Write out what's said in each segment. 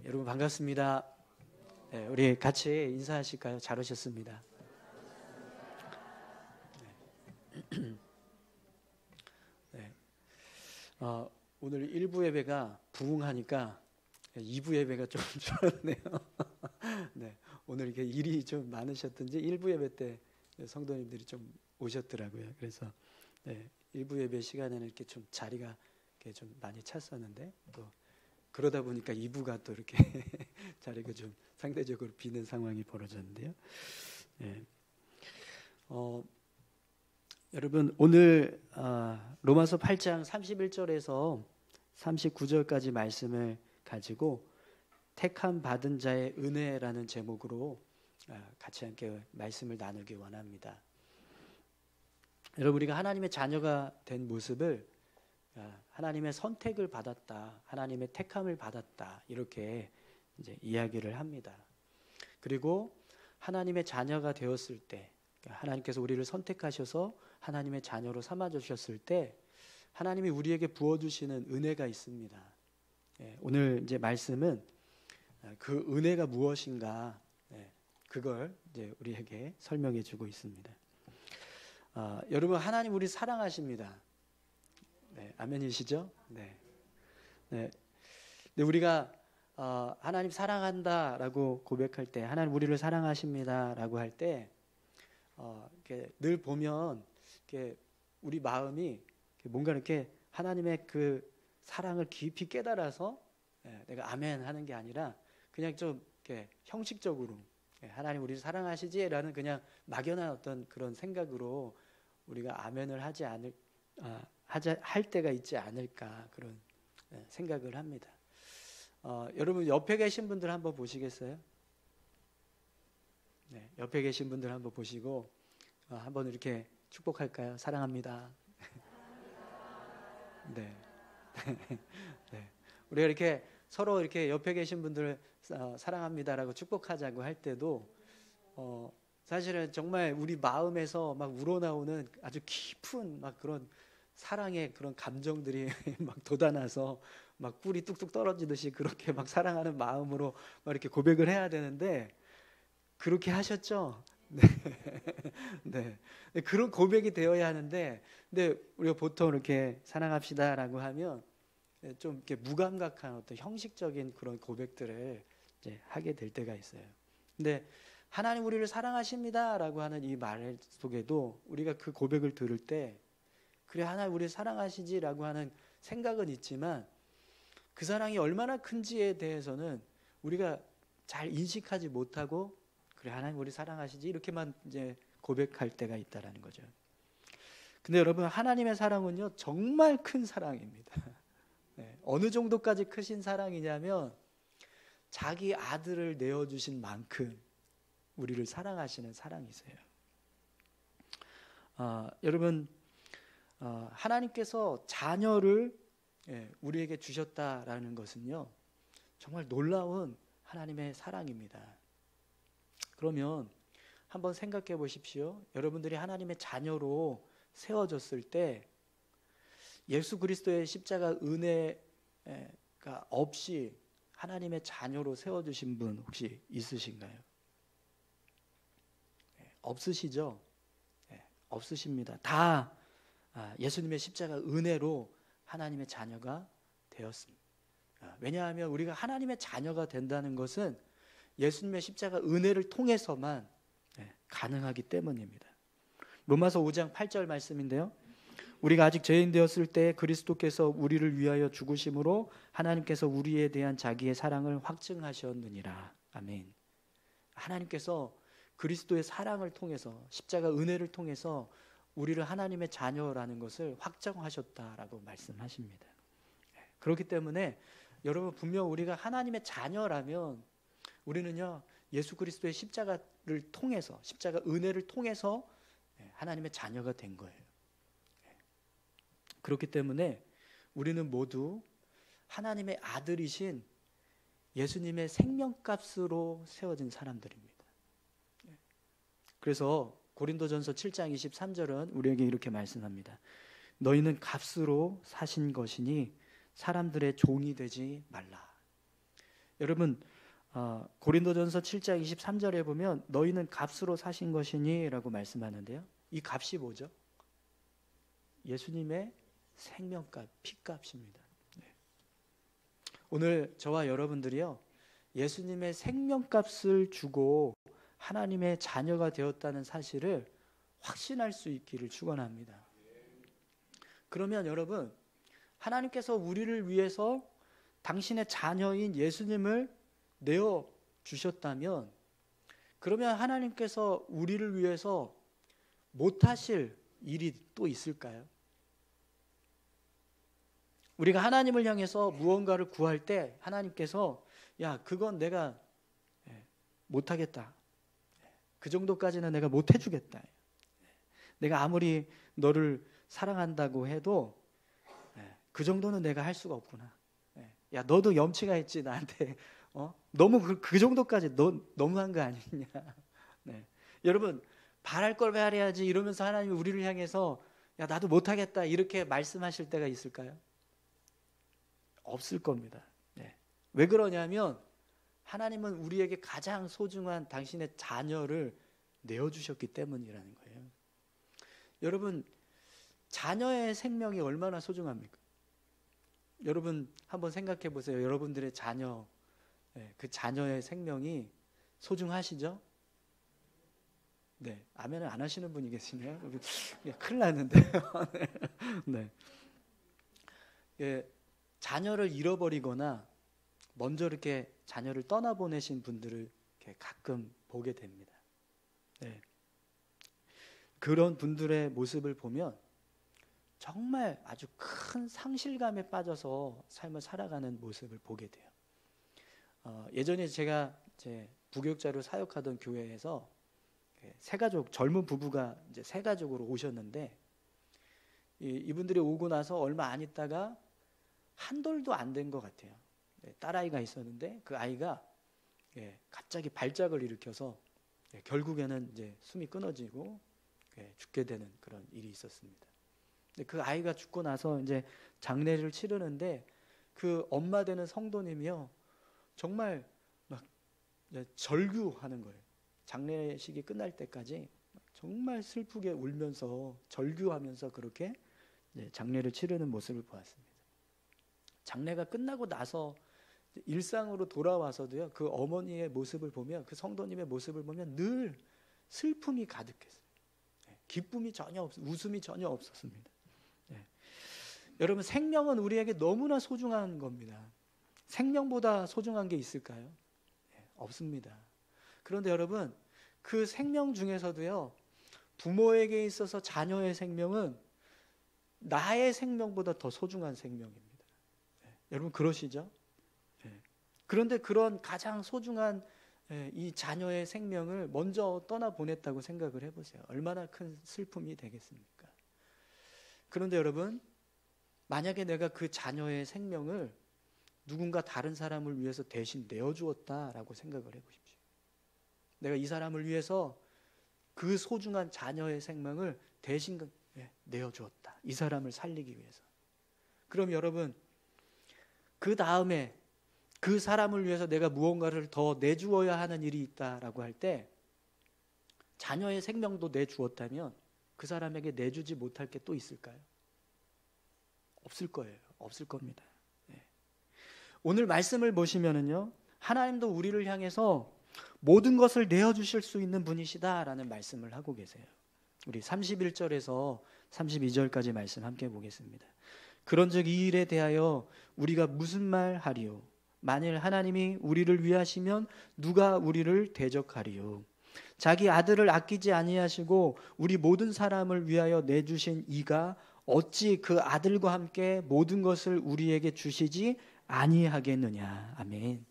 여러분 반갑습니다. 네, 우리 같이 인사하실까요? 잘 오셨습니다. 네. 네. 오늘 1부 예배가 부흥하니까 2부 예배가 좀 줄었네요. 네, 오늘 이렇게 일이 좀 많으셨던지 1부 예배 때 성도님들이 좀 오셨더라고요. 그래서 네, 1부 예배 시간에는 이렇게 좀 자리가 이렇게 좀 많이 찼었는데 또 그러다 보니까 2부가 또 이렇게 자리가 좀 상대적으로 비는 상황이 벌어졌는데요. 네. 여러분 오늘 로마서 8장 31절에서 39절까지 말씀을 가지고 택함 받은 자의 은혜라는 제목으로 같이 함께 말씀을 나누기 원합니다. 여러분 우리가 하나님의 자녀가 된 모습을 하나님의 선택을 받았다, 하나님의 택함을 받았다 이렇게 이제 이야기를 합니다. 그리고 하나님의 자녀가 되었을 때, 하나님께서 우리를 선택하셔서 하나님의 자녀로 삼아 주셨을 때, 하나님이 우리에게 부어 주시는 은혜가 있습니다. 오늘 이제 말씀은 그 은혜가 무엇인가, 그걸 이제 우리에게 설명해 주고 있습니다. 여러분 하나님 우리 사랑하십니다. 네, 아멘이시죠? 네. 네. 근데 우리가 하나님 사랑한다라고 고백할 때, 하나님 우리를 사랑하십니다라고 할 때, 이렇게 늘 보면 이렇게 우리 마음이 뭔가 이렇게 하나님의 그 사랑을 깊이 깨달아서 내가 아멘 하는 게 아니라 그냥 좀 이렇게 형식적으로 하나님 우리를 사랑하시지라는 그냥 막연한 어떤 그런 생각으로 우리가 아멘을 하지 않을 할 때가 있지 않을까 그런 생각을 합니다. 여러분 옆에 계신 분들 한번 보시겠어요? 네, 옆에 계신 분들 한번 보시고 한번 이렇게 축복할까요? 사랑합니다. 네. 네. 우리가 이렇게 서로 이렇게 옆에 계신 분들을 사랑합니다라고 축복하자고 할 때도 사실은 정말 우리 마음에서 막 우러나오는 아주 깊은 막 그런 사랑의 그런 감정들이 막 돋아나서 막 꿀이 뚝뚝 떨어지듯이 그렇게 막 사랑하는 마음으로 막 이렇게 고백을 해야 되는데 그렇게 하셨죠? 네. 네. 그런 고백이 되어야 하는데, 근데 우리가 보통 이렇게 사랑합시다라고 하면 좀 이렇게 무감각한 어떤 형식적인 그런 고백들을 이제 하게 될 때가 있어요. 근데 하나님 우리를 사랑하십니다라고 하는 이 말 속에도 우리가 그 고백을 들을 때 그래 하나님 우리를 사랑하시지라고 하는 생각은 있지만 그 사랑이 얼마나 큰지에 대해서는 우리가 잘 인식하지 못하고 그래 하나님 우리 사랑하시지 이렇게만 이제 고백할 때가 있다라는 거죠. 근데 여러분 하나님의 사랑은요 정말 큰 사랑입니다. 네, 어느 정도까지 크신 사랑이냐면 자기 아들을 내어주신 만큼 우리를 사랑하시는 사랑이세요. 여러분 하나님께서 자녀를 우리에게 주셨다라는 것은요 정말 놀라운 하나님의 사랑입니다. 그러면 한번 생각해 보십시오. 여러분들이 하나님의 자녀로 세워졌을 때 예수 그리스도의 십자가 은혜가 없이 하나님의 자녀로 세워주신 분 혹시 있으신가요? 없으시죠? 없으십니다. 다 예수님의 십자가 은혜로 하나님의 자녀가 되었습니다. 왜냐하면 우리가 하나님의 자녀가 된다는 것은 예수님의 십자가 은혜를 통해서만 가능하기 때문입니다. 로마서 5장 8절 말씀인데요. 우리가 아직 죄인 되었을 때 그리스도께서 우리를 위하여 죽으심으로 하나님께서 우리에 대한 자기의 사랑을 확증하셨느니라. 아멘. 하나님께서 그리스도의 사랑을 통해서 십자가 은혜를 통해서 우리를 하나님의 자녀라는 것을 확정하셨다라고 말씀하십니다. 그렇기 때문에 여러분 분명 우리가 하나님의 자녀라면 우리는요 예수 그리스도의 십자가를 통해서 십자가 은혜를 통해서 하나님의 자녀가 된 거예요. 그렇기 때문에 우리는 모두 하나님의 아들이신 예수님의 생명값으로 세워진 사람들입니다. 그래서 고린도전서 7장 23절은 우리에게 이렇게 말씀합니다. 너희는 값으로 사신 것이니 사람들의 종이 되지 말라. 여러분 고린도전서 7장 23절에 보면 너희는 값으로 사신 것이니 라고 말씀하는데요. 이 값이 뭐죠? 예수님의 생명값, 피값입니다. 네. 오늘 저와 여러분들이요, 예수님의 생명값을 주고 하나님의 자녀가 되었다는 사실을 확신할 수 있기를 축원합니다. 그러면 여러분, 하나님께서 우리를 위해서 당신의 자녀인 예수님을 내어 주셨다면, 그러면 하나님께서 우리를 위해서 못하실 일이 또 있을까요? 우리가 하나님을 향해서 무언가를 구할 때 하나님께서 야, 그건 내가 못하겠다, 그 정도까지는 내가 못해주겠다, 내가 아무리 너를 사랑한다고 해도 그 정도는 내가 할 수가 없구나, 야, 너도 염치가 있지 나한테, 너무 그 정도까지 너무한 거 아니냐. 네. 여러분, 바랄 걸 바라야지 이러면서 하나님이 우리를 향해서 야, 나도 못하겠다 이렇게 말씀하실 때가 있을까요? 없을 겁니다. 네. 왜 그러냐면 하나님은 우리에게 가장 소중한 당신의 자녀를 내어주셨기 때문이라는 거예요. 여러분, 자녀의 생명이 얼마나 소중합니까? 여러분 한번 생각해 보세요. 여러분들의 자녀, 그 자녀의 생명이 소중하시죠? 네, 아멘을 안 하시는 분이 계시네요. 큰일 났는데요. 네. 자녀를 잃어버리거나 먼저 이렇게 자녀를 떠나보내신 분들을 이렇게 가끔 보게 됩니다. 네. 그런 분들의 모습을 보면 정말 아주 큰 상실감에 빠져서 삶을 살아가는 모습을 보게 돼요. 예전에 제가 이제 부교육자로 사역하던 교회에서 세 가족, 젊은 부부가 이제 세 가족으로 오셨는데, 이분들이 오고 나서 얼마 안 있다가 한 돌도 안 된 것 같아요. 딸아이가 있었는데 그 아이가 갑자기 발작을 일으켜서 결국에는 이제 숨이 끊어지고 죽게 되는 그런 일이 있었습니다. 그 아이가 죽고 나서 이제 장례를 치르는데 그 엄마 되는 성도님이요, 정말 막 절규하는 거예요. 장례식이 끝날 때까지 정말 슬프게 울면서 절규하면서 그렇게 장례를 치르는 모습을 보았습니다. 장례가 끝나고 나서 일상으로 돌아와서도요, 그 어머니의 모습을 보면, 그 성도님의 모습을 보면 늘 슬픔이 가득했어요. 기쁨이 전혀 웃음이 전혀 없었습니다. 여러분, 생명은 우리에게 너무나 소중한 겁니다. 생명보다 소중한 게 있을까요? 없습니다. 그런데 여러분, 그 생명 중에서도요, 부모에게 있어서 자녀의 생명은 나의 생명보다 더 소중한 생명입니다. 여러분 그러시죠? 그런데 그런 가장 소중한 이 자녀의 생명을 먼저 떠나보냈다고 생각을 해보세요. 얼마나 큰 슬픔이 되겠습니까? 그런데 여러분, 만약에 내가 그 자녀의 생명을 누군가 다른 사람을 위해서 대신 내어주었다라고 생각을 해보십시오. 내가 이 사람을 위해서 그 소중한 자녀의 생명을 대신 내어주었다, 이 사람을 살리기 위해서. 그럼 여러분, 그 다음에 그 사람을 위해서 내가 무언가를 더 내주어야 하는 일이 있다라고 할 때, 자녀의 생명도 내주었다면 그 사람에게 내주지 못할 게 또 있을까요? 없을 거예요. 없을 겁니다. 오늘 말씀을 보시면은요, 하나님도 우리를 향해서 모든 것을 내어주실 수 있는 분이시다라는 말씀을 하고 계세요. 우리 31절에서 32절까지 말씀 함께 보겠습니다. 그런즉 이 일에 대하여 우리가 무슨 말 하리요? 만일 하나님이 우리를 위하시면 누가 우리를 대적하리요? 자기 아들을 아끼지 아니하시고 우리 모든 사람을 위하여 내주신 이가 어찌 그 아들과 함께 모든 것을 우리에게 주시지 아니하겠느냐. 아멘.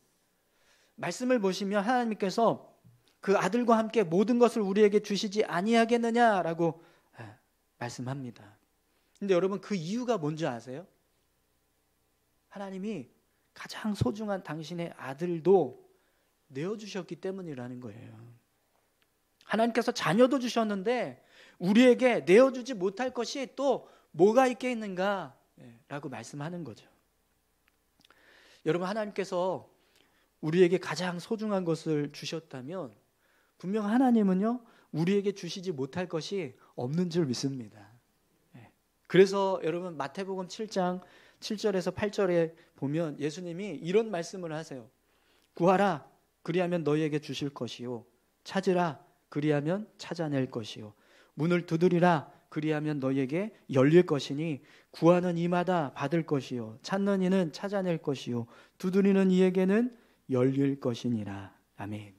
말씀을 보시면 하나님께서 그 아들과 함께 모든 것을 우리에게 주시지 아니하겠느냐라고 말씀합니다. 근데 여러분, 그 이유가 뭔지 아세요? 하나님이 가장 소중한 당신의 아들도 내어주셨기 때문이라는 거예요. 하나님께서 자녀도 주셨는데 우리에게 내어주지 못할 것이 또 뭐가 있겠는가 라고 말씀하는 거죠. 여러분, 하나님께서 우리에게 가장 소중한 것을 주셨다면 분명 하나님은요 우리에게 주시지 못할 것이 없는 줄 믿습니다. 그래서 여러분 마태복음 7장 7절에서 8절에 보면 예수님이 이런 말씀을 하세요. 구하라 그리하면 너희에게 주실 것이요 찾으라 그리하면 찾아낼 것이요 문을 두드리라 그리하면 너희에게 열릴 것이니 구하는 이마다 받을 것이요 찾는 이는 찾아낼 것이요 두드리는 이에게는 열릴 것이니라. 아멘.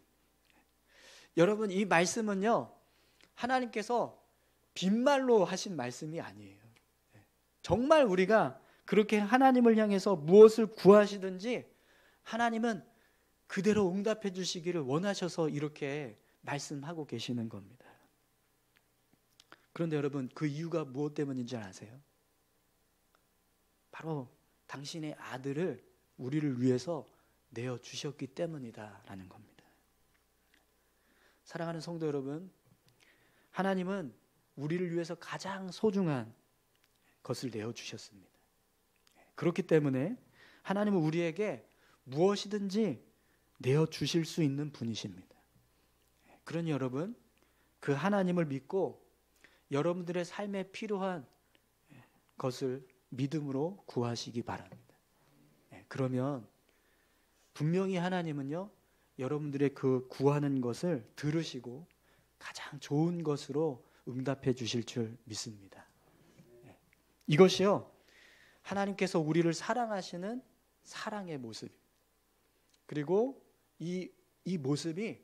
여러분 이 말씀은요 하나님께서 빈말로 하신 말씀이 아니에요. 정말 우리가 그렇게 하나님을 향해서 무엇을 구하시든지 하나님은 그대로 응답해 주시기를 원하셔서 이렇게 말씀하고 계시는 겁니다. 그런데 여러분 그 이유가 무엇 때문인지 아세요? 바로 당신의 아들을 우리를 위해서 내어주셨기 때문이다라는 겁니다. 사랑하는 성도 여러분, 하나님은 우리를 위해서 가장 소중한 것을 내어주셨습니다. 그렇기 때문에 하나님은 우리에게 무엇이든지 내어주실 수 있는 분이십니다. 그러니 여러분 그 하나님을 믿고 여러분들의 삶에 필요한 것을 믿음으로 구하시기 바랍니다. 그러면 분명히 하나님은요 여러분들의 그 구하는 것을 들으시고 가장 좋은 것으로 응답해 주실 줄 믿습니다. 이것이요 하나님께서 우리를 사랑하시는 사랑의 모습, 그리고 이 모습이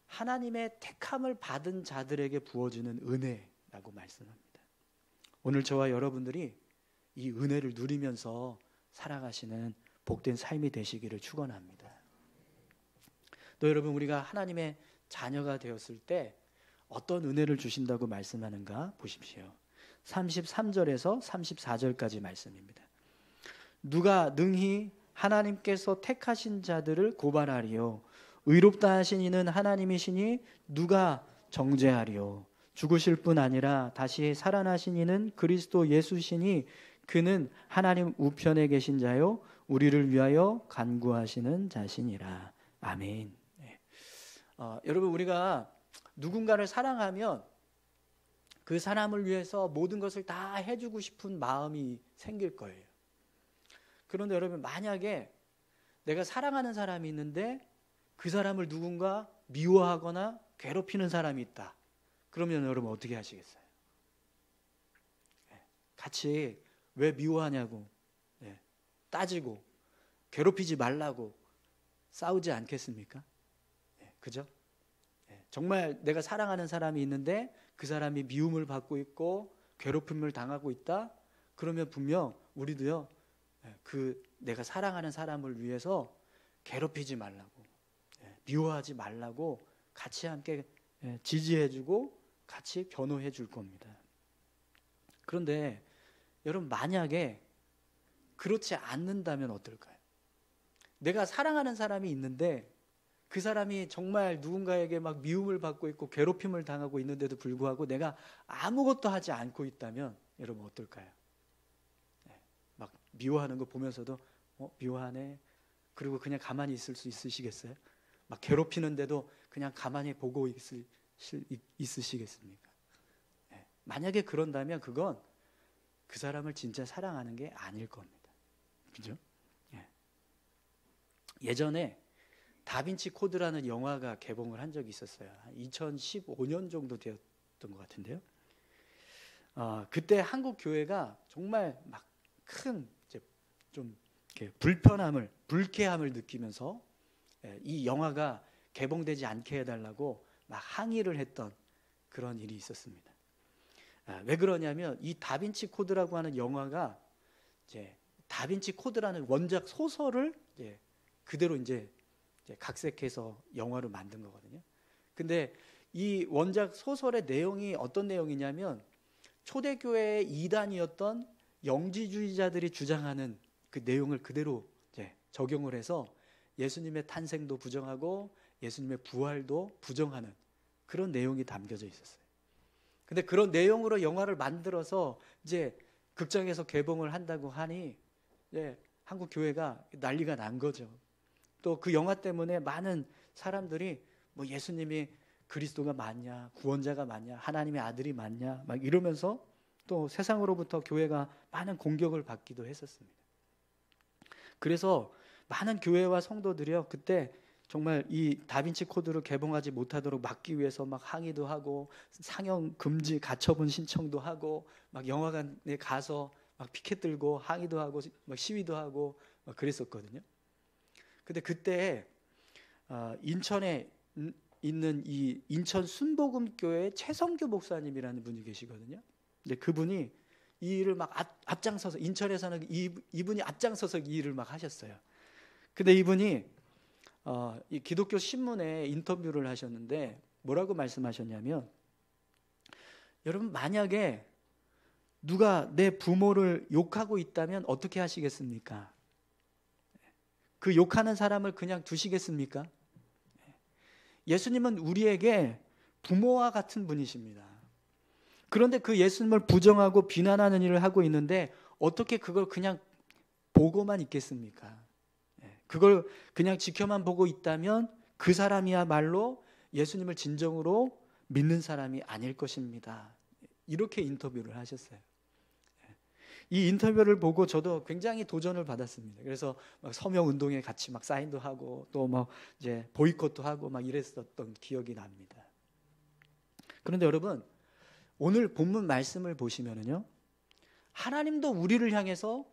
하나님의 택함을 받은 자들에게 부어지는 은혜라고 말씀합니다. 오늘 저와 여러분들이 이 은혜를 누리면서 살아가시는 복된 삶이 되시기를 축원합니다. 또 여러분 우리가 하나님의 자녀가 되었을 때 어떤 은혜를 주신다고 말씀하는가 보십시오. 33절에서 34절까지 말씀입니다. 누가 능히 하나님께서 택하신 자들을 고발하리요 의롭다 하신 이는 하나님이시니 누가 정죄하리요 죽으실 뿐 아니라 다시 살아나신 이는 그리스도 예수시니 그는 하나님 우편에 계신 자요 우리를 위하여 간구하시는 자시니라. 아멘. 여러분 우리가 누군가를 사랑하면 그 사람을 위해서 모든 것을 다 해주고 싶은 마음이 생길 거예요. 그런데 여러분 만약에 내가 사랑하는 사람이 있는데 그 사람을 누군가 미워하거나 괴롭히는 사람이 있다. 그러면 여러분 어떻게 하시겠어요? 같이 왜 미워하냐고 따지고 괴롭히지 말라고 싸우지 않겠습니까? 그죠? 정말 내가 사랑하는 사람이 있는데 그 사람이 미움을 받고 있고 괴롭힘을 당하고 있다. 그러면 분명 우리도요 그 내가 사랑하는 사람을 위해서 괴롭히지 말라고 미워하지 말라고 같이 함께 지지해주고 같이 변호해 줄 겁니다. 그런데 여러분 만약에 그렇지 않는다면 어떨까요? 내가 사랑하는 사람이 있는데 그 사람이 정말 누군가에게 막 미움을 받고 있고 괴롭힘을 당하고 있는데도 불구하고 내가 아무것도 하지 않고 있다면 여러분 어떨까요? 막 미워하는 거 보면서도 미워하네. 그리고 그냥 가만히 있을 수 있으시겠어요? 막 괴롭히는데도 그냥 가만히 보고 있으시겠습니까? 만약에 그런다면 그건 그 사람을 진짜 사랑하는 게 아닐 겁니다. 그죠? 예전에 다빈치 코드라는 영화가 개봉을 한 적이 있었어요. 2015년 정도 되었던 것 같은데요. 그때 한국 교회가 정말 막 큰 좀 불쾌함을 느끼면서 이 영화가 개봉되지 않게 해달라고 막 항의를 했던 그런 일이 있었습니다. 왜 그러냐면 이 다빈치 코드라고 하는 영화가 이제 다빈치 코드라는 원작 소설을 그대로 이제 각색해서 영화로 만든 거거든요. 근데 이 원작 소설의 내용이 어떤 내용이냐면 초대교회의 이단이었던 영지주의자들이 주장하는 그 내용을 그대로 적용을 해서 예수님의 탄생도 부정하고 예수님의 부활도 부정하는 그런 내용이 담겨져 있었어요. 근데 그런 내용으로 영화를 만들어서 이제 극장에서 개봉을 한다고 하니 한국 교회가 난리가 난 거죠. 또 그 영화 때문에 많은 사람들이 뭐 예수님이 그리스도가 맞냐, 구원자가 맞냐, 하나님의 아들이 맞냐 막 이러면서 또 세상으로부터 교회가 많은 공격을 받기도 했었습니다. 그래서 많은 교회와 성도들이요, 그때 정말 이 다빈치 코드를 개봉하지 못하도록 막기 위해서 막 항의도 하고 상영 금지 가처분 신청도 하고 막 영화관에 가서 막 피켓 들고 항의도 하고 막 시위도 하고 막 그랬었거든요. 근데 그때 인천에 있는 이 인천 순복음교회 최성규 목사님이라는 분이 계시거든요. 근데 그분이 이 일을 막 앞장서서, 인천에서는 이분이 앞장서서 이 일을 막 하셨어요. 근데 이분이 이 기독교 신문에 인터뷰를 하셨는데 뭐라고 말씀하셨냐면, 여러분 만약에 누가 내 부모를 욕하고 있다면 어떻게 하시겠습니까? 그 욕하는 사람을 그냥 두시겠습니까? 예수님은 우리에게 부모와 같은 분이십니다. 그런데 그 예수님을 부정하고 비난하는 일을 하고 있는데 어떻게 그걸 그냥 보고만 있겠습니까? 그걸 그냥 지켜만 보고 있다면 그 사람이야말로 예수님을 진정으로 믿는 사람이 아닐 것입니다. 이렇게 인터뷰를 하셨어요. 이 인터뷰를 보고 저도 굉장히 도전을 받았습니다. 그래서 막 서명 운동에 같이 막 사인도 하고 또 뭐 이제 보이콧도 하고 막 이랬었던 기억이 납니다. 그런데 여러분, 오늘 본문 말씀을 보시면은요, 하나님도 우리를 향해서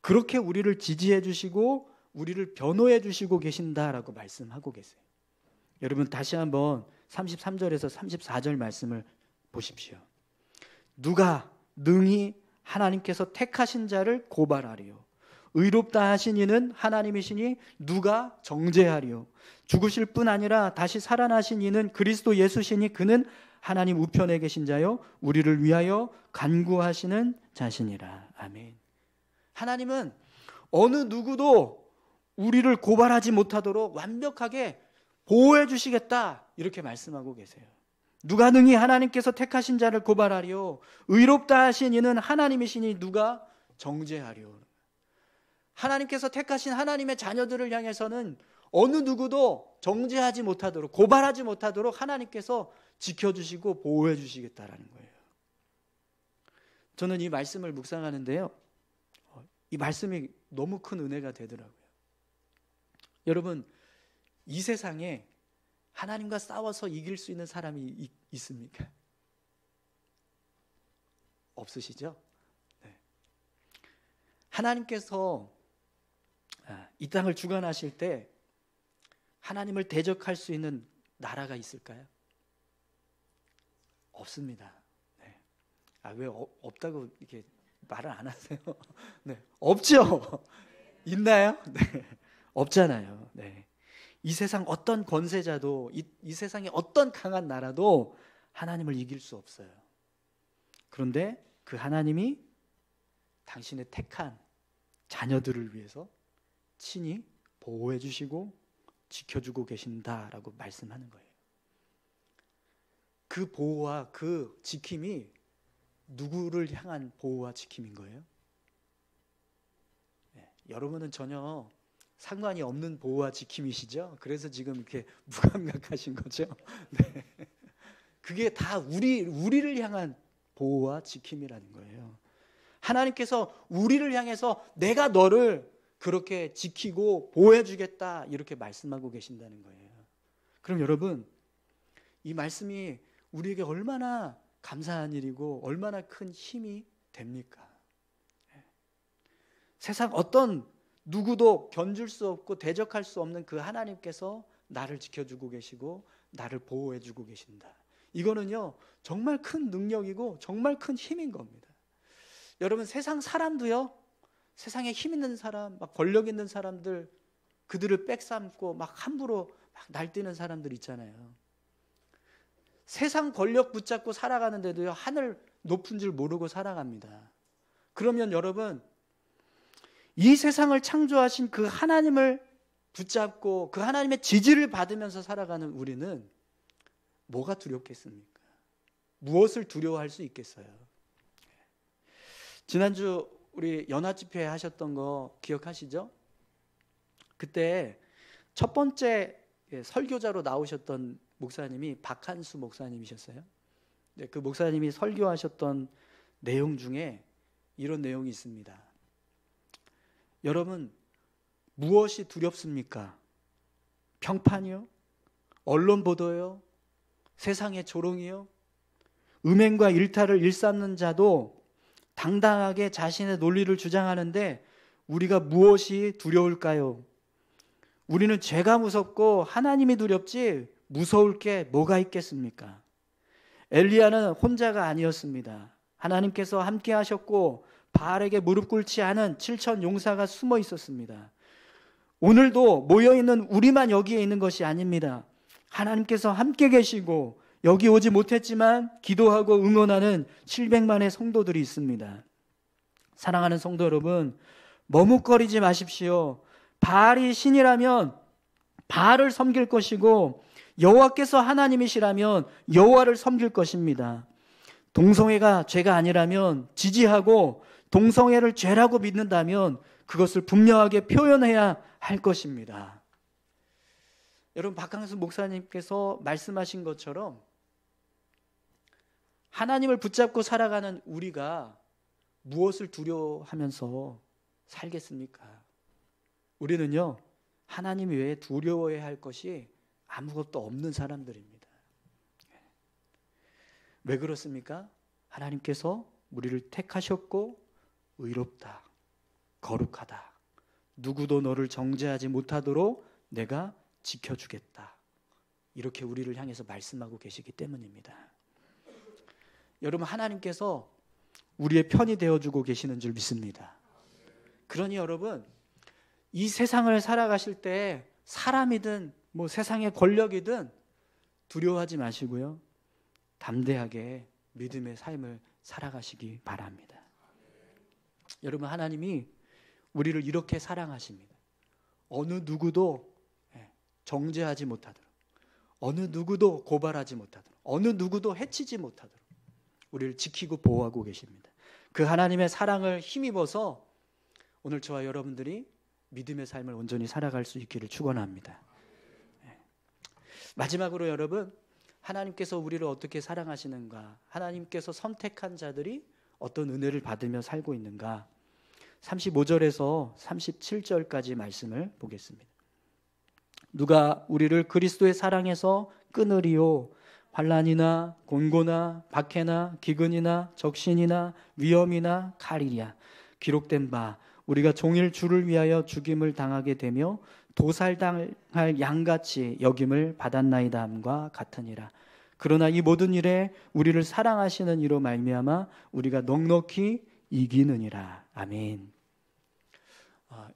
그렇게 우리를 지지해 주시고 우리를 변호해 주시고 계신다라고 말씀하고 계세요. 여러분 다시 한번 33절에서 34절 말씀을 보십시오. 누가 능히 하나님께서 택하신 자를 고발하리요, 의롭다 하신 이는 하나님이시니 누가 정죄하리요. 죽으실 뿐 아니라 다시 살아나신 이는 그리스도 예수시니 그는 하나님 우편에 계신 자요 우리를 위하여 간구하시는 자시니라. 아멘. 하나님은 어느 누구도 우리를 고발하지 못하도록 완벽하게 보호해 주시겠다, 이렇게 말씀하고 계세요. 누가 능히 하나님께서 택하신 자를 고발하리요, 의롭다 하신 이는 하나님이시니 누가 정죄하리요. 하나님께서 택하신 하나님의 자녀들을 향해서는 어느 누구도 정죄하지 못하도록, 고발하지 못하도록 하나님께서 지켜주시고 보호해 주시겠다라는 거예요. 저는 이 말씀을 묵상하는데요, 이 말씀이 너무 큰 은혜가 되더라고요. 여러분, 이 세상에 하나님과 싸워서 이길 수 있는 사람이 있습니까? 없으시죠? 네. 하나님께서 이 땅을 주관하실 때 하나님을 대적할 수 있는 나라가 있을까요? 없습니다. 네. 왜 없다고 이렇게 말을 안 하세요? 네. 없죠? 있나요? 네. 없잖아요. 네. 이 세상 어떤 권세자도, 이 세상의 어떤 강한 나라도 하나님을 이길 수 없어요. 그런데 그 하나님이 당신의 택한 자녀들을 위해서 친히 보호해 주시고 지켜주고 계신다라고 말씀하는 거예요. 그 보호와 그 지킴이 누구를 향한 보호와 지킴인 거예요? 네, 여러분은 전혀 상관이 없는 보호와 지킴이시죠? 그래서 지금 이렇게 무감각하신 거죠? 네. 그게 다 우리를 향한 보호와 지킴이라는 거예요. 하나님께서 우리를 향해서 내가 너를 그렇게 지키고 보호해 주겠다, 이렇게 말씀하고 계신다는 거예요. 그럼 여러분, 이 말씀이 우리에게 얼마나 감사한 일이고 얼마나 큰 힘이 됩니까? 세상 어떤 누구도 견줄 수 없고 대적할 수 없는 그 하나님께서 나를 지켜주고 계시고 나를 보호해 주고 계신다. 이거는요, 정말 큰 능력이고 정말 큰 힘인 겁니다. 여러분, 세상 사람도요, 세상에 힘 있는 사람, 막 권력 있는 사람들, 그들을 빽삼고 막 함부로 막 날뛰는 사람들 있잖아요. 세상 권력 붙잡고 살아가는데도요, 하늘 높은 줄 모르고 살아갑니다. 그러면 여러분, 이 세상을 창조하신 그 하나님을 붙잡고 그 하나님의 지지를 받으면서 살아가는 우리는 뭐가 두렵겠습니까? 무엇을 두려워할 수 있겠어요? 지난주 우리 연합집회 하셨던 거 기억하시죠? 그때 첫 번째 설교자로 나오셨던 목사님이 박한수 목사님이셨어요. 그 목사님이 설교하셨던 내용 중에 이런 내용이 있습니다. 여러분, 무엇이 두렵습니까? 평판이요? 언론 보도요? 세상의 조롱이요? 음행과 일탈을 일삼는 자도 당당하게 자신의 논리를 주장하는데 우리가 무엇이 두려울까요? 우리는 죄가 무섭고 하나님이 두렵지 무서울 게 뭐가 있겠습니까? 엘리야는 혼자가 아니었습니다. 하나님께서 함께 하셨고 바알에게 무릎 꿇지 않은 7천 용사가 숨어 있었습니다. 오늘도 모여있는 우리만 여기에 있는 것이 아닙니다. 하나님께서 함께 계시고 여기 오지 못했지만 기도하고 응원하는 700만의 성도들이 있습니다. 사랑하는 성도 여러분, 머뭇거리지 마십시오. 바알이 신이라면 바알을 섬길 것이고 여호와께서 하나님이시라면 여호와를 섬길 것입니다. 동성애가 죄가 아니라면 지지하고 동성애를 죄라고 믿는다면 그것을 분명하게 표현해야 할 것입니다. 여러분, 박항수 목사님께서 말씀하신 것처럼 하나님을 붙잡고 살아가는 우리가 무엇을 두려워하면서 살겠습니까? 우리는요, 하나님 외에 두려워해야 할 것이 아무것도 없는 사람들입니다. 왜 그렇습니까? 하나님께서 우리를 택하셨고 의롭다, 거룩하다, 누구도 너를 정죄하지 못하도록 내가 지켜주겠다, 이렇게 우리를 향해서 말씀하고 계시기 때문입니다. 여러분, 하나님께서 우리의 편이 되어주고 계시는 줄 믿습니다. 그러니 여러분, 이 세상을 살아가실 때 사람이든 세상의 권력이든 두려워하지 마시고요, 담대하게 믿음의 삶을 살아가시기 바랍니다. 여러분, 하나님이 우리를 이렇게 사랑하십니다. 어느 누구도 정죄하지 못하도록, 어느 누구도 고발하지 못하도록, 어느 누구도 해치지 못하도록 우리를 지키고 보호하고 계십니다. 그 하나님의 사랑을 힘입어서 오늘 저와 여러분들이 믿음의 삶을 온전히 살아갈 수 있기를 축원합니다. 마지막으로 여러분, 하나님께서 우리를 어떻게 사랑하시는가, 하나님께서 선택한 자들이 어떤 은혜를 받으며 살고 있는가, 35절에서 37절까지 말씀을 보겠습니다. 누가 우리를 그리스도의 사랑에서 끊으리요? 환난이나 곤고나 박해나 기근이나 적신이나 위험이나 칼이랴. 기록된 바 우리가 종일 주를 위하여 죽임을 당하게 되며 도살당할 양같이 여김을 받았나이다 함과 같으니라. 그러나 이 모든 일에 우리를 사랑하시는 이로 말미암아 우리가 넉넉히 이기느니라. 아멘.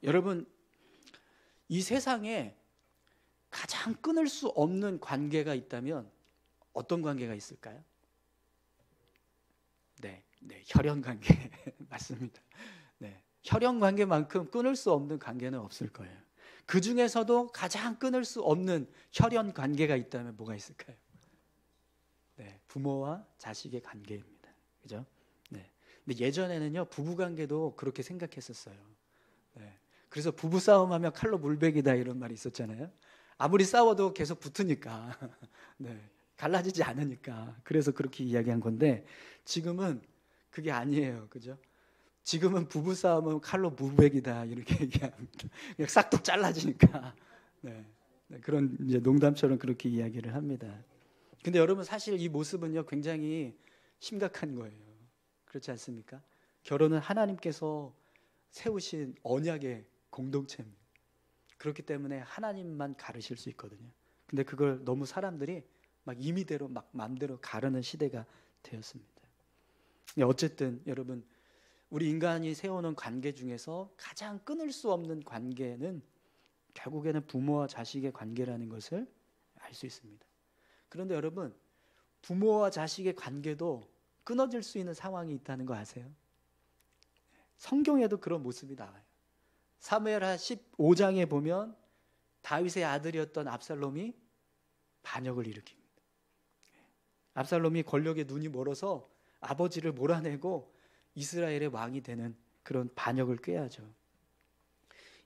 여러분, 이 세상에 가장 끊을 수 없는 관계가 있다면 어떤 관계가 있을까요? 네, 혈연 관계 맞습니다. 네, 혈연 관계만큼 끊을 수 없는 관계는 없을 거예요. 그 중에서도 가장 끊을 수 없는 혈연 관계가 있다면 뭐가 있을까요? 네, 부모와 자식의 관계입니다. 그죠? 네. 근데 예전에는요, 부부 관계도 그렇게 생각했었어요. 네. 그래서 부부 싸움하면 칼로 물베기다 이런 말이 있었잖아요. 아무리 싸워도 계속 붙으니까, 네, 갈라지지 않으니까. 그래서 그렇게 이야기한 건데 지금은 그게 아니에요. 그죠? 지금은 부부 싸움은 칼로 물베기다 이렇게 얘기합니다. 그냥 싹둑 잘라지니까. 네. 그런 이제 농담처럼 그렇게 이야기를 합니다. 근데 여러분, 사실 이 모습은요, 굉장히 심각한 거예요. 그렇지 않습니까? 결혼은 하나님께서 세우신 언약의 공동체입니다. 그렇기 때문에 하나님만 가르실 수 있거든요. 근데 그걸 너무 사람들이 막 임의대로 막 마음대로 가르는 시대가 되었습니다. 어쨌든 여러분, 우리 인간이 세우는 관계 중에서 가장 끊을 수 없는 관계는 결국에는 부모와 자식의 관계라는 것을 알 수 있습니다. 그런데 여러분, 부모와 자식의 관계도 끊어질 수 있는 상황이 있다는 거 아세요? 성경에도 그런 모습이 나와요. 사무엘하 15장에 보면 다윗의 아들이었던 압살롬이 반역을 일으킵니다. 압살롬이 권력에 눈이 멀어서 아버지를 몰아내고 이스라엘의 왕이 되는 그런 반역을 꾀하죠.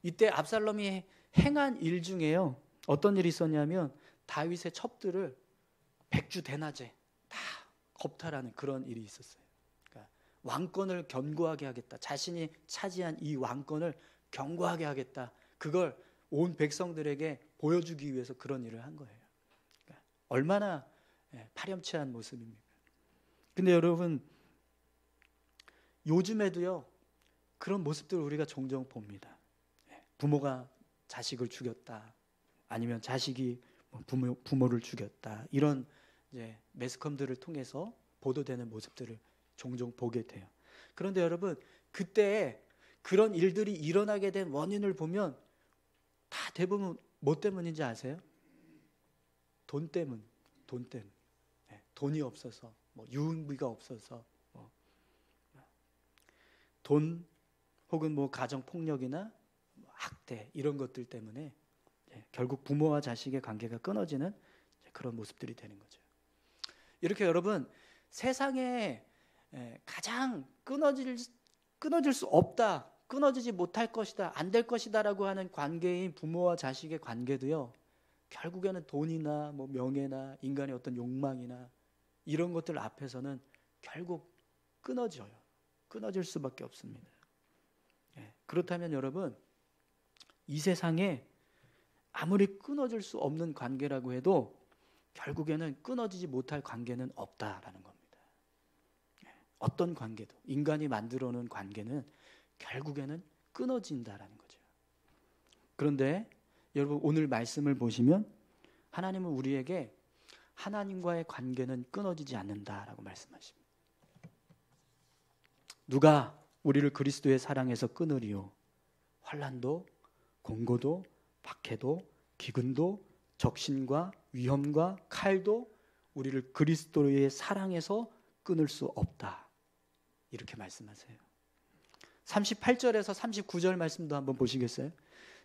이때 압살롬이 행한 일 중에요, 어떤 일이 있었냐면 다윗의 첩들을 백주 대낮에 다 겁탈하는 그런 일이 있었어요. 그러니까 왕권을 견고하게 하겠다. 자신이 차지한 이 왕권을 견고하게 하겠다. 그걸 온 백성들에게 보여주기 위해서 그런 일을 한 거예요. 그러니까 얼마나 파렴치한 모습입니까? 근데 여러분, 요즘에도요 그런 모습들을 우리가 종종 봅니다. 부모가 자식을 죽였다, 아니면 자식이 부모를 죽였다, 이런 이제 매스컴들을 통해서 보도되는 모습들을 종종 보게 돼요. 그런데 여러분, 그때 그런 일들이 일어나게 된 원인을 보면 다 대부분 뭐 때문인지 아세요? 돈 때문. 돈이 없어서, 유흥비가 없어서, 돈 혹은 가정 폭력이나 학대 이런 것들 때문에 결국 부모와 자식의 관계가 끊어지는 그런 모습들이 되는 거죠. 이렇게 여러분, 세상에 가장 끊어질 수 없다, 끊어지지 못할 것이다, 안 될 것이다라고 하는 관계인 부모와 자식의 관계도요, 결국에는 돈이나 명예나 인간의 어떤 욕망이나 이런 것들 앞에서는 결국 끊어져요. 끊어질 수밖에 없습니다. 그렇다면 여러분, 이 세상에 아무리 끊어질 수 없는 관계라고 해도 결국에는 끊어지지 못할 관계는 없다라는 겁니다. 어떤 관계도, 인간이 만들어 놓은 관계는 결국에는 끊어진다라는 거죠. 그런데 여러분, 오늘 말씀을 보시면 하나님은 우리에게 하나님과의 관계는 끊어지지 않는다라고 말씀하십니다. 누가 우리를 그리스도의 사랑에서 끊으리요? 환난도, 공고도, 박해도, 기근도, 적신과 위험과 칼도 우리를 그리스도의 사랑에서 끊을 수 없다. 이렇게 말씀하세요. 38절에서 39절 말씀도 한번 보시겠어요?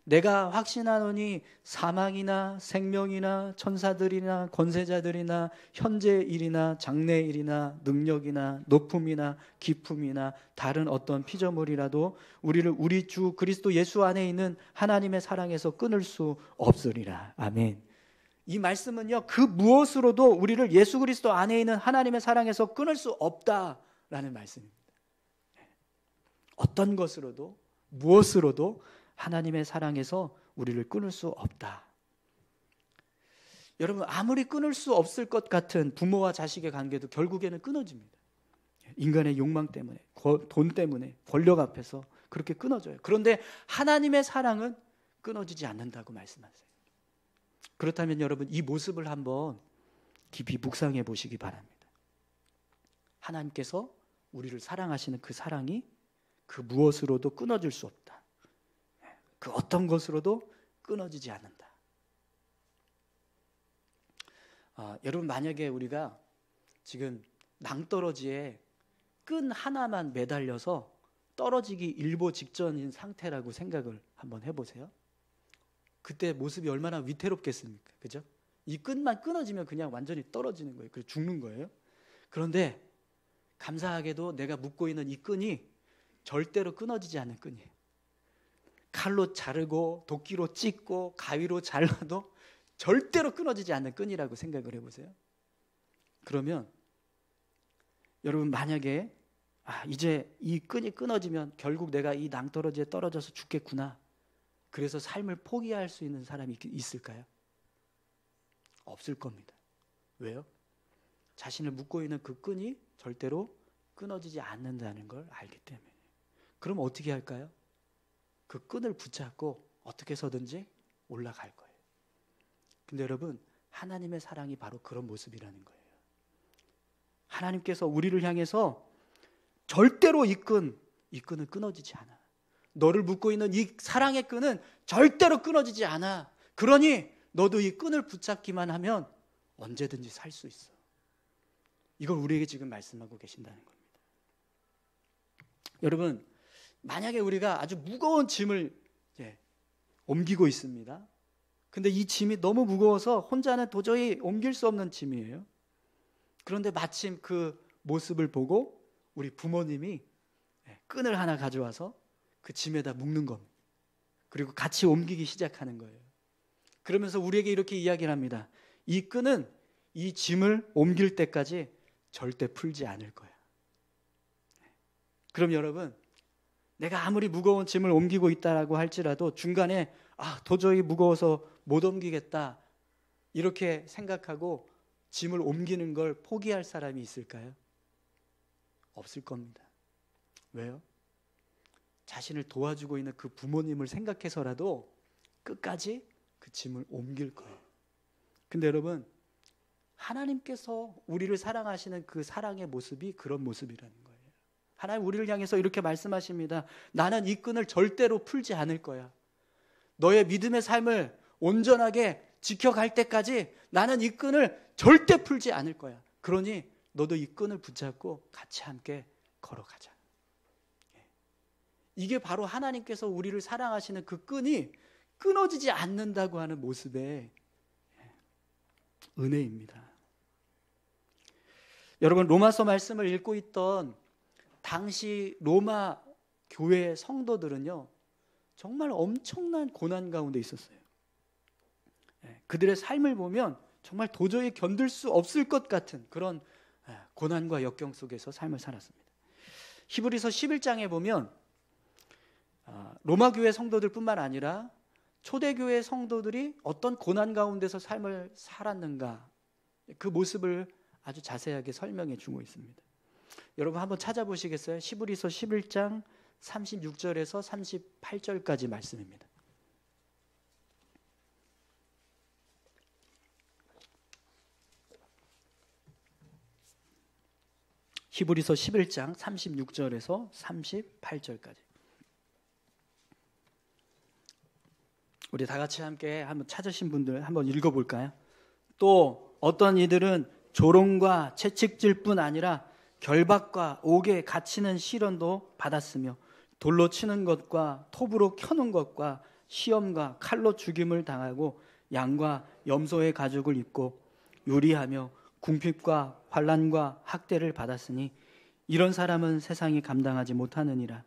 내가 확신하노니 사망이나 생명이나 천사들이나 권세자들이나 현재의 일이나 장래의 일이나 능력이나 높음이나 깊음이나 다른 어떤 피조물이라도 우리를 우리 주 그리스도 예수 안에 있는 하나님의 사랑에서 끊을 수 없으리라. 아멘. 이 말씀은요, 그 무엇으로도 우리를 예수 그리스도 안에 있는 하나님의 사랑에서 끊을 수 없다라는 말씀입니다. 어떤 것으로도 무엇으로도 하나님의 사랑에서 우리를 끊을 수 없다. 여러분, 아무리 끊을 수 없을 것 같은 부모와 자식의 관계도 결국에는 끊어집니다. 인간의 욕망 때문에, 돈 때문에, 권력 앞에서 그렇게 끊어져요. 그런데 하나님의 사랑은 끊어지지 않는다고 말씀하세요. 그렇다면 여러분, 이 모습을 한번 깊이 묵상해 보시기 바랍니다. 하나님께서 우리를 사랑하시는 그 사랑이 그 무엇으로도 끊어질 수 없다. 그 어떤 것으로도 끊어지지 않는다. 여러분, 만약에 우리가 지금 낭떠러지에 끈 하나만 매달려서 떨어지기 일보 직전인 상태라고 생각을 한번 해보세요. 그때 모습이 얼마나 위태롭겠습니까? 그죠? 이 끈만 끊어지면 그냥 완전히 떨어지는 거예요. 그래서 죽는 거예요. 그런데 감사하게도 내가 묶고 있는 이 끈이 절대로 끊어지지 않는 끈이에요. 칼로 자르고 도끼로 찢고 가위로 잘라도 절대로 끊어지지 않는 끈이라고 생각을 해보세요. 그러면 여러분, 만약에 이제 이 끈이 끊어지면 결국 내가 이 낭떠러지에 떨어져서 죽겠구나, 그래서 삶을 포기할 수 있는 사람이 있을까요? 없을 겁니다. 왜요? 자신을 묶고 있는 그 끈이 절대로 끊어지지 않는다는 걸 알기 때문에. 그럼 어떻게 할까요? 그 끈을 붙잡고 어떻게 해서든지 올라갈 거예요. 근데 여러분, 하나님의 사랑이 바로 그런 모습이라는 거예요. 하나님께서 우리를 향해서 절대로 이 끈은 끊어지지 않아. 너를 묶고 있는 이 사랑의 끈은 절대로 끊어지지 않아. 그러니 너도 이 끈을 붙잡기만 하면 언제든지 살 수 있어. 이걸 우리에게 지금 말씀하고 계신다는 겁니다. 여러분, 만약에 우리가 아주 무거운 짐을 옮기고 있습니다. 근데 이 짐이 너무 무거워서 혼자는 도저히 옮길 수 없는 짐이에요. 그런데 마침 그 모습을 보고 우리 부모님이 끈을 하나 가져와서 그 짐에다 묶는 겁니다. 그리고 같이 옮기기 시작하는 거예요. 그러면서 우리에게 이렇게 이야기를 합니다. 이 끈은 이 짐을 옮길 때까지 절대 풀지 않을 거야. 그럼 여러분, 내가 아무리 무거운 짐을 옮기고 있다라고 할지라도 중간에 도저히 무거워서 못 옮기겠다 이렇게 생각하고 짐을 옮기는 걸 포기할 사람이 있을까요? 없을 겁니다. 왜요? 자신을 도와주고 있는 그 부모님을 생각해서라도 끝까지 그 짐을 옮길 거예요. 근데 여러분, 하나님께서 우리를 사랑하시는 그 사랑의 모습이 그런 모습이라는 거예요. 하나님 우리를 향해서 이렇게 말씀하십니다. 나는 이 끈을 절대로 풀지 않을 거야. 너의 믿음의 삶을 온전하게 지켜갈 때까지 나는 이 끈을 절대 풀지 않을 거야. 그러니 너도 이 끈을 붙잡고 같이 함께 걸어가자. 이게 바로 하나님께서 우리를 사랑하시는 그 끈이 끊어지지 않는다고 하는 모습의 은혜입니다. 여러분, 로마서 말씀을 읽고 있던 당시 로마 교회 성도들은요, 정말 엄청난 고난 가운데 있었어요. 그들의 삶을 보면 정말 도저히 견딜 수 없을 것 같은 그런 고난과 역경 속에서 삶을 살았습니다. 히브리서 11장에 보면 로마 교회 성도들뿐만 아니라 초대교회 성도들이 어떤 고난 가운데서 삶을 살았는가, 그 모습을 아주 자세하게 설명해 주고 있습니다. 여러분 한번 찾아보시겠어요? 히브리서 11장 36절에서 38절까지 말씀입니다. 히브리서 11장 36절에서 38절까지. 우리 다 같이 함께 한번 찾으신 분들 한번 읽어볼까요? 또 어떤 이들은 조롱과 채찍질 뿐 아니라 결박과 옥에 갇히는 시련도 받았으며 돌로 치는 것과 톱으로 켜는 것과 시험과 칼로 죽임을 당하고 양과 염소의 가죽을 입고 요리하며 궁핍과 환난과 학대를 받았으니 이런 사람은 세상이 감당하지 못하느니라.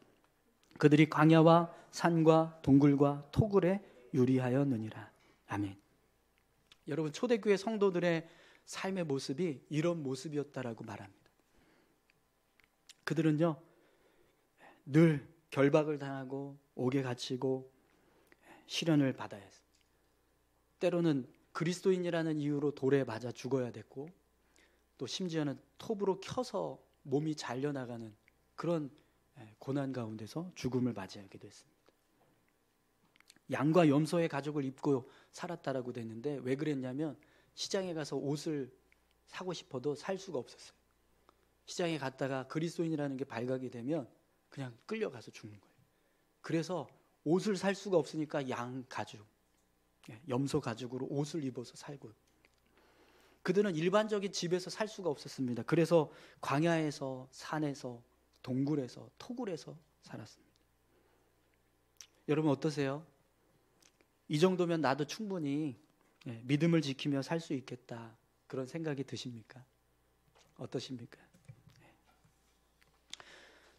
그들이 광야와 산과 동굴과 토굴에 유리하였느니라. 아멘. 여러분, 초대교회 성도들의 삶의 모습이 이런 모습이었다라고 말합니다. 그들은요, 늘 결박을 당하고 옥에 갇히고 시련을 받아야 했습니다. 때로는 그리스도인이라는 이유로 돌에 맞아 죽어야 됐고, 또 심지어는 톱으로 켜서 몸이 잘려나가는 그런 고난 가운데서 죽음을 맞이하기도 했습니다. 양과 염소의 가죽을 입고 살았다라고 됐는데 왜 그랬냐면 시장에 가서 옷을 사고 싶어도 살 수가 없었어요. 시장에 갔다가 그리스도인이라는 게 발각이 되면 그냥 끌려가서 죽는 거예요. 그래서 옷을 살 수가 없으니까 양 가죽, 염소 가죽으로 옷을 입어서 살고, 그들은 일반적인 집에서 살 수가 없었습니다. 그래서 광야에서, 산에서, 동굴에서, 토굴에서 살았습니다. 여러분 어떠세요? 이 정도면 나도 충분히 믿음을 지키며 살 수 있겠다, 그런 생각이 드십니까? 어떠십니까?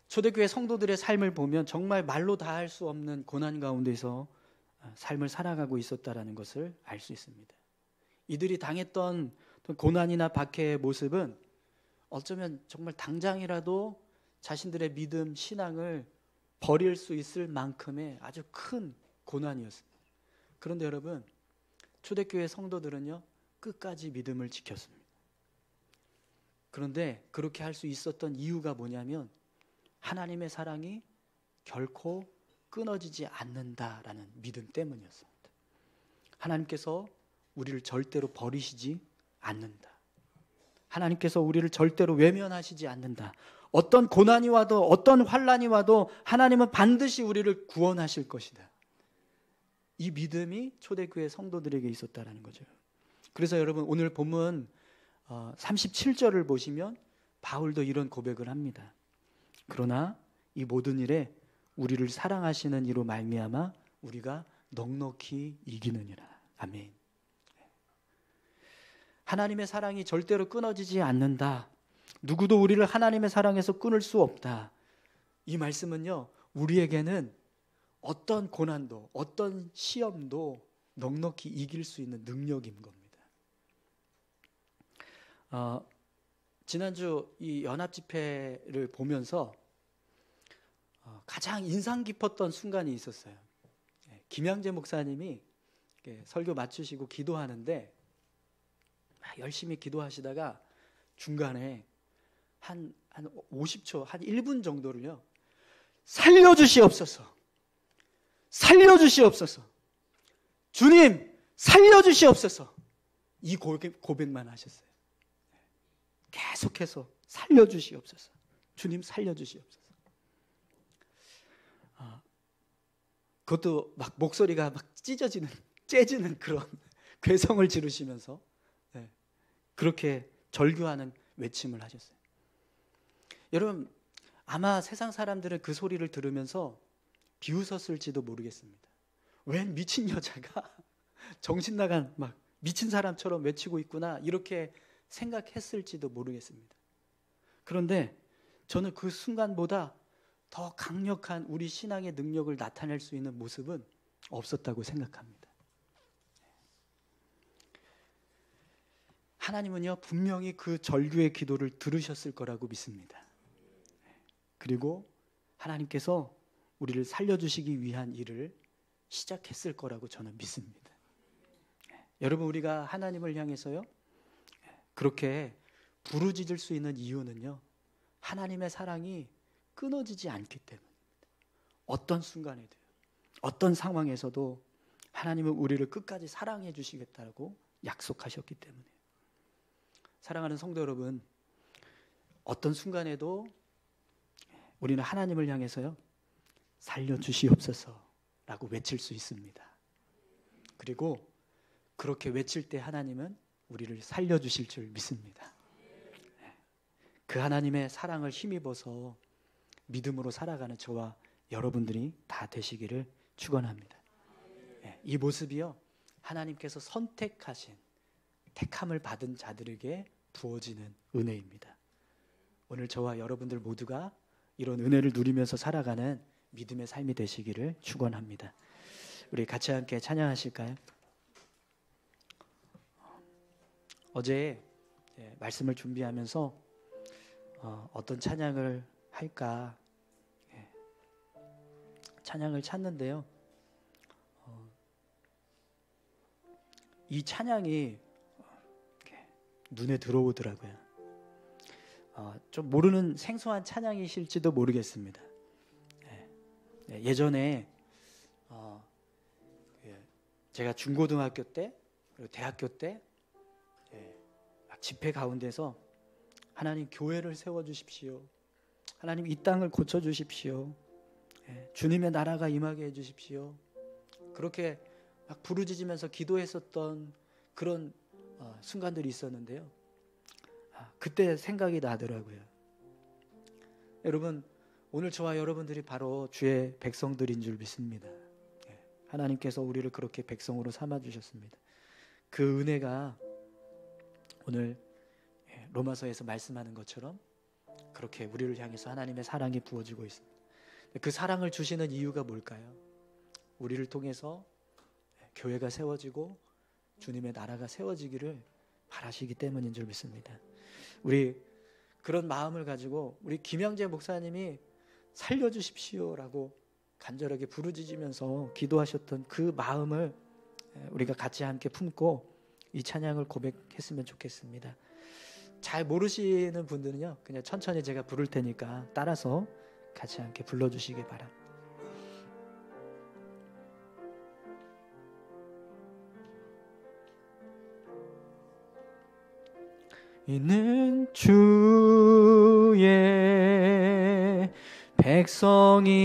초대교회 성도들의 삶을 보면 정말 말로 다 할 수 없는 고난 가운데서 삶을 살아가고 있었다라는 것을 알 수 있습니다. 이들이 당했던 고난이나 박해의 모습은 어쩌면 정말 당장이라도 자신들의 믿음, 신앙을 버릴 수 있을 만큼의 아주 큰 고난이었습니다. 그런데 여러분, 초대교회 성도들은요, 끝까지 믿음을 지켰습니다. 그런데 그렇게 할 수 있었던 이유가 뭐냐면 하나님의 사랑이 결코 끊어지지 않는다라는 믿음 때문이었습니다. 하나님께서 우리를 절대로 버리시지 않는다. 하나님께서 우리를 절대로 외면하시지 않는다. 어떤 고난이 와도 어떤 환난이 와도 하나님은 반드시 우리를 구원하실 것이다. 이 믿음이 초대교회 성도들에게 있었다는 거죠. 그래서 여러분 오늘 본문 37절을 보시면 바울도 이런 고백을 합니다. 그러나 이 모든 일에 우리를 사랑하시는 이로 말미암아 우리가 넉넉히 이기느니라. 아멘. 하나님의 사랑이 절대로 끊어지지 않는다. 누구도 우리를 하나님의 사랑에서 끊을 수 없다. 이 말씀은요, 우리에게는 어떤 고난도, 어떤 시험도 넉넉히 이길 수 있는 능력인 겁니다. 지난주 이 연합 집회를 보면서 가장 인상 깊었던 순간이 있었어요. 김양재 목사님이 설교 마치시고 기도하는데 열심히 기도하시다가 중간에 한 50초, 한 1분 정도를요, 살려주시옵소서, 살려주시옵소서, 주님 살려주시옵소서, 이 고백만 하셨어요. 계속해서 살려주시옵소서, 주님 살려주시옵소서. 그것도 막 목소리가 막 째지는 그런 괴성을 지르시면서 그렇게 절규하는 외침을 하셨어요. 여러분, 아마 세상 사람들은 그 소리를 들으면서 비웃었을지도 모르겠습니다. 웬 미친 여자가 정신 나간 막 미친 사람처럼 외치고 있구나, 이렇게 생각했을지도 모르겠습니다. 그런데 저는 그 순간보다 더 강력한 우리 신앙의 능력을 나타낼 수 있는 모습은 없었다고 생각합니다. 하나님은요, 분명히 그 절규의 기도를 들으셨을 거라고 믿습니다. 그리고 하나님께서 우리를 살려주시기 위한 일을 시작했을 거라고 저는 믿습니다. 여러분, 우리가 하나님을 향해서요, 그렇게 부르짖을 수 있는 이유는요, 하나님의 사랑이 끊어지지 않기 때문입니다. 어떤 순간에도요, 어떤 상황에서도 하나님은 우리를 끝까지 사랑해 주시겠다고 약속하셨기 때문이에요. 사랑하는 성도 여러분, 어떤 순간에도 우리는 하나님을 향해서요, 살려주시옵소서라고 외칠 수 있습니다. 그리고 그렇게 외칠 때 하나님은 우리를 살려주실 줄 믿습니다. 그 하나님의 사랑을 힘입어서 믿음으로 살아가는 저와 여러분들이 다 되시기를 축원합니다. 이 모습이요, 하나님께서 선택하신, 택함을 받은 자들에게 부어지는 은혜입니다. 오늘 저와 여러분들 모두가 이런 은혜를 누리면서 살아가는 믿음의 삶이 되시기를 축원합니다. 우리 같이 함께 찬양하실까요? 어제 말씀을 준비하면서 어떤 찬양을 할까 찬양을 찾는데요, 이 찬양이 눈에 들어오더라고요. 좀 모르는 생소한 찬양이실지도 모르겠습니다. 예전에 제가 중고등학교 때 그리고 대학교 때 집회 가운데서 하나님 교회를 세워주십시오, 하나님 이 땅을 고쳐주십시오, 주님의 나라가 임하게 해주십시오, 그렇게 막 부르짖으면서 기도했었던 그런 순간들이 있었는데요, 그때 생각이 나더라고요. 여러분, 오늘 저와 여러분들이 바로 주의 백성들인 줄 믿습니다. 하나님께서 우리를 그렇게 백성으로 삼아주셨습니다. 그 은혜가 오늘 로마서에서 말씀하는 것처럼 그렇게 우리를 향해서 하나님의 사랑이 부어지고 있습니다. 그 사랑을 주시는 이유가 뭘까요? 우리를 통해서 교회가 세워지고 주님의 나라가 세워지기를 바라시기 때문인 줄 믿습니다. 우리 그런 마음을 가지고 우리 김양재 목사님이 살려주십시오라고 간절하게 부르짖으면서 기도하셨던 그 마음을 우리가 같이 함께 품고 이 찬양을 고백했으면 좋겠습니다. 잘 모르시는 분들은요, 그냥 천천히 제가 부를 테니까 따라서 같이 함께 불러주시기 바랍니다. 이는 주의 백성이오니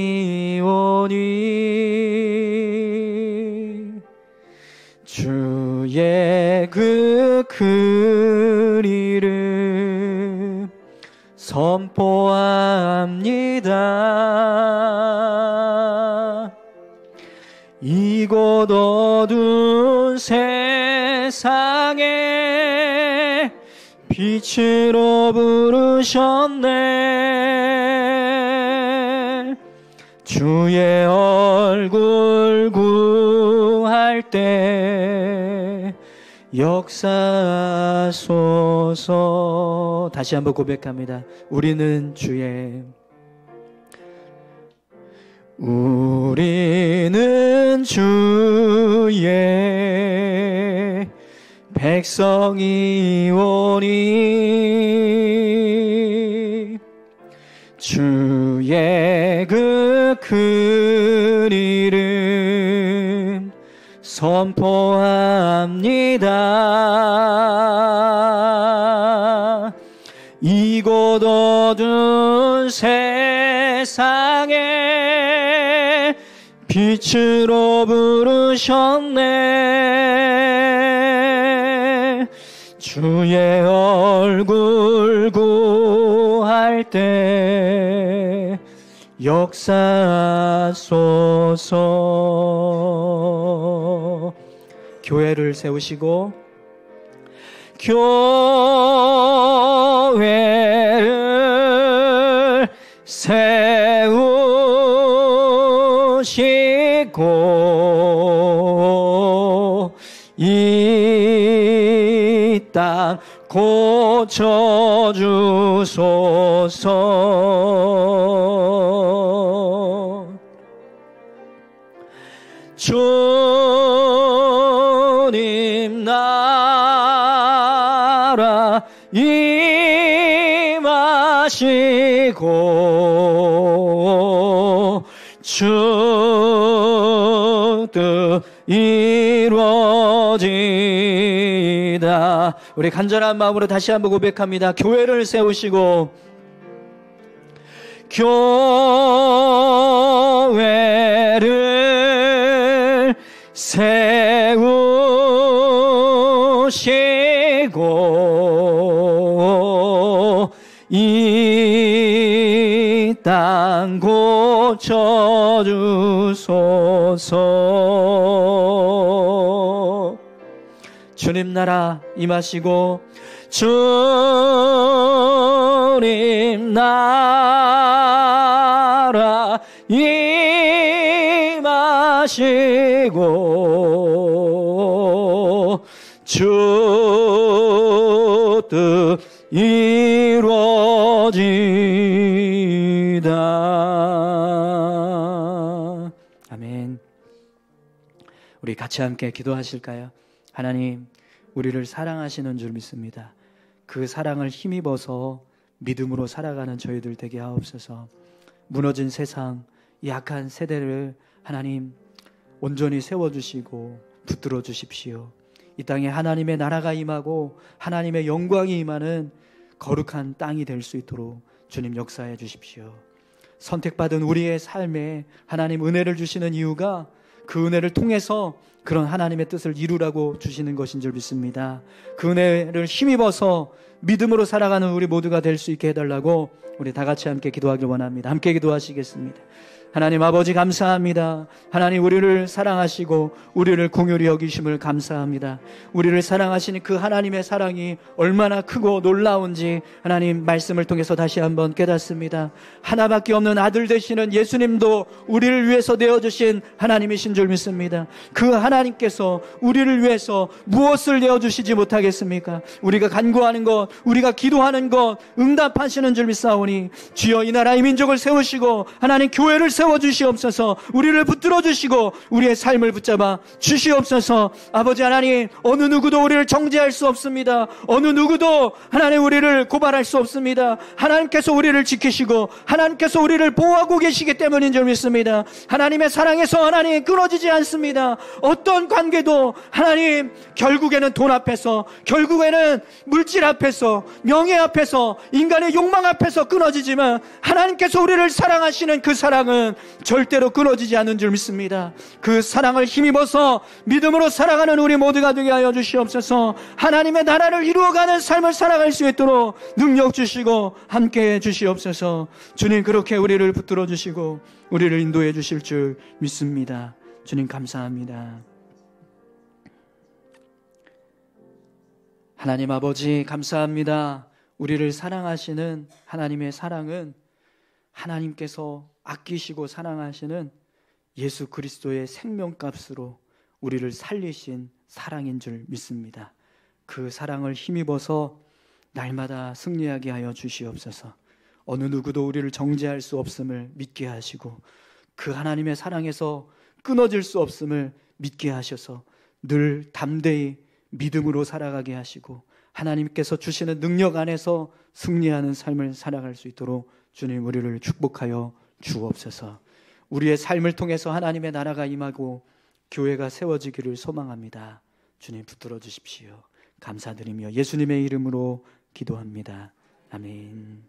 주의 그 이름 선포합니다. 이곳 어두운 세상에 빛으로 부르셨네. 주의 얼굴 구할 때 역사하소서. 다시 한번 고백합니다. 우리는 주의 백성이오니 주의 그 큰 이름 선포합니다. 이곳 어두운 세상에 빛으로 부르셨네. 주의 얼굴 구할 때 역사하소서. 교회를 세우시고 교회를 세우시고 이 땅 고쳐주소서. 주님 나라 임하시고 주 뜻 이루어지다. 우리 간절한 마음으로 다시 한번 고백합니다. 교회를 세우시고 교회를 세우시고 이 땅 고쳐주소서. 주님 나라 임하시고 주님 나라 임하시고 주 뜻 이루어지다. 아멘. 우리 같이 함께 기도하실까요? 하나님, 우리를 사랑하시는 줄 믿습니다. 그 사랑을 힘입어서 믿음으로 살아가는 저희들 되게 하옵소서. 무너진 세상, 약한 세대를 하나님 온전히 세워주시고 붙들어 주십시오. 이 땅에 하나님의 나라가 임하고 하나님의 영광이 임하는 거룩한 땅이 될 수 있도록 주님 역사해 주십시오. 선택받은 우리의 삶에 하나님 은혜를 주시는 이유가 그 은혜를 통해서 그런 하나님의 뜻을 이루라고 주시는 것인 줄 믿습니다. 그 은혜를 힘입어서 믿음으로 살아가는 우리 모두가 될 수 있게 해달라고 우리 다 같이 함께 기도하길 원합니다. 함께 기도하시겠습니다. 하나님 아버지 감사합니다. 하나님 우리를 사랑하시고 우리를 긍휼히 여기심을 감사합니다. 우리를 사랑하시는 그 하나님의 사랑이 얼마나 크고 놀라운지 하나님 말씀을 통해서 다시 한번 깨닫습니다. 하나밖에 없는 아들 되시는 예수님도 우리를 위해서 내어주신 하나님이신 줄 믿습니다. 그 하나님께서 우리를 위해서 무엇을 내어주시지 못하겠습니까? 우리가 간구하는 것, 우리가 기도하는 것 응답하시는 줄 믿사오니 주여 이 나라의 민족을 세우시고 하나님 교회를 세워주시옵소서. 우리를 붙들어 주시고 우리의 삶을 붙잡아 주시옵소서. 아버지 하나님, 어느 누구도 우리를 정죄할 수 없습니다. 어느 누구도 하나님 우리를 고발할 수 없습니다. 하나님께서 우리를 지키시고 하나님께서 우리를 보호하고 계시기 때문인 줄 믿습니다. 하나님의 사랑에서 하나님 끊어지지 않습니다. 어떤 관계도 하나님 결국에는 돈 앞에서, 결국에는 물질 앞에서, 명예 앞에서, 인간의 욕망 앞에서 끊어지지만 하나님께서 우리를 사랑하시는 그 사랑은 절대로 끊어지지 않는 줄 믿습니다. 그 사랑을 힘입어서 믿음으로 살아가는 우리 모두가 되게 하여 주시옵소서. 하나님의 나라를 이루어가는 삶을 살아갈 수 있도록 능력 주시고 함께해 주시옵소서. 주님 그렇게 우리를 붙들어 주시고 우리를 인도해 주실 줄 믿습니다. 주님 감사합니다. 하나님 아버지 감사합니다. 우리를 사랑하시는 하나님의 사랑은 하나님께서 아끼시고 사랑하시는 예수 그리스도의 생명값으로 우리를 살리신 사랑인 줄 믿습니다. 그 사랑을 힘입어서 날마다 승리하게 하여 주시옵소서. 어느 누구도 우리를 정죄할 수 없음을 믿게 하시고 그 하나님의 사랑에서 끊어질 수 없음을 믿게 하셔서 늘 담대히 믿음으로 살아가게 하시고 하나님께서 주시는 능력 안에서 승리하는 삶을 살아갈 수 있도록 주님 우리를 축복하여 주옵소서. 우리의 삶을 통해서 하나님의 나라가 임하고 교회가 세워지기를 소망합니다. 주님 붙들어 주십시오. 감사드리며 예수님의 이름으로 기도합니다. 아멘.